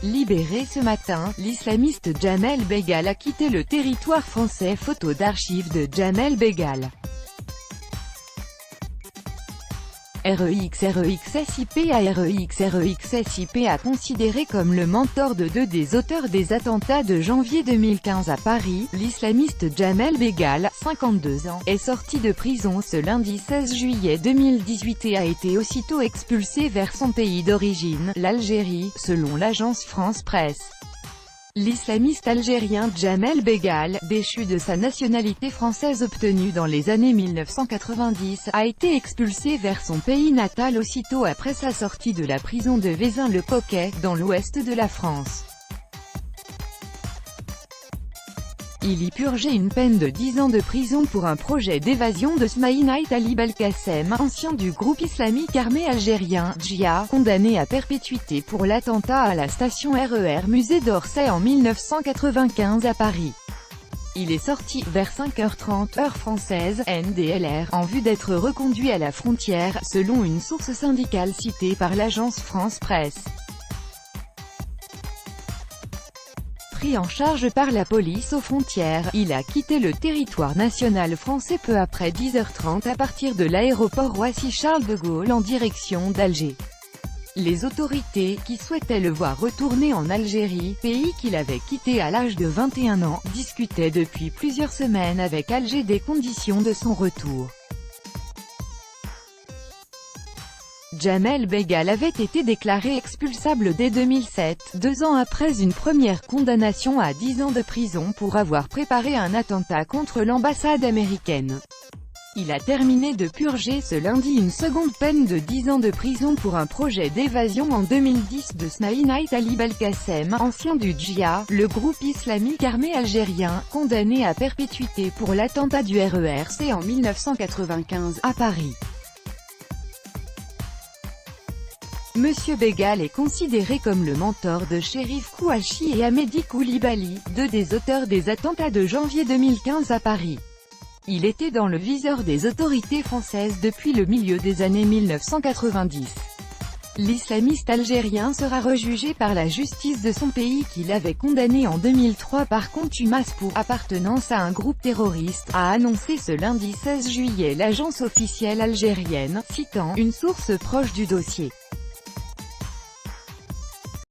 Libéré ce matin, l'islamiste Djamel Beghal a quitté le territoire français. Photo d'archives de Djamel Beghal. REXSIPA considéré comme le mentor de deux des auteurs des attentats de janvier 2015 à Paris, l'islamiste Djamel Beghal, 52 ans, est sorti de prison ce lundi 16 juillet 2018 et a été aussitôt expulsé vers son pays d'origine, l'Algérie, selon l'agence France Presse. L'islamiste algérien Djamel Beghal, déchu de sa nationalité française obtenue dans les années 1990, a été expulsé vers son pays natal aussitôt après sa sortie de la prison de Vezin-le-Coquet, dans l'ouest de la France. Il y purgeait une peine de 10 ans de prison pour un projet d'évasion de Smaïn Ali Belkacem, ancien du groupe islamique armé algérien, Djia, condamné à perpétuité pour l'attentat à la station RER Musée d'Orsay en 1995 à Paris. Il est sorti, vers 5h30 heure française, NDLR, en vue d'être reconduit à la frontière, selon une source syndicale citée par l'agence France Presse. Pris en charge par la police aux frontières, il a quitté le territoire national français peu après 10h30 à partir de l'aéroport Roissy-Charles de Gaulle en direction d'Alger. Les autorités, qui souhaitaient le voir retourner en Algérie, pays qu'il avait quitté à l'âge de 21 ans, discutaient depuis plusieurs semaines avec Alger des conditions de son retour. Djamel Beghal avait été déclaré expulsable dès 2007, 2 ans après une première condamnation à 10 ans de prison pour avoir préparé un attentat contre l'ambassade américaine. Il a terminé de purger ce lundi une seconde peine de 10 ans de prison pour un projet d'évasion en 2010 de Smaïn Ali Belkacem, ancien du Djia, le groupe islamique armé algérien, condamné à perpétuité pour l'attentat du RERC en 1995, à Paris. Monsieur Beghal est considéré comme le mentor de Cherif Kouachi et Hamedi Koulibaly, deux des auteurs des attentats de janvier 2015 à Paris. Il était dans le viseur des autorités françaises depuis le milieu des années 1990. L'islamiste algérien sera rejugé par la justice de son pays qui l'avait condamné en 2003 par contumace pour appartenance à un groupe terroriste, a annoncé ce lundi 16 juillet l'agence officielle algérienne, citant une source proche du dossier.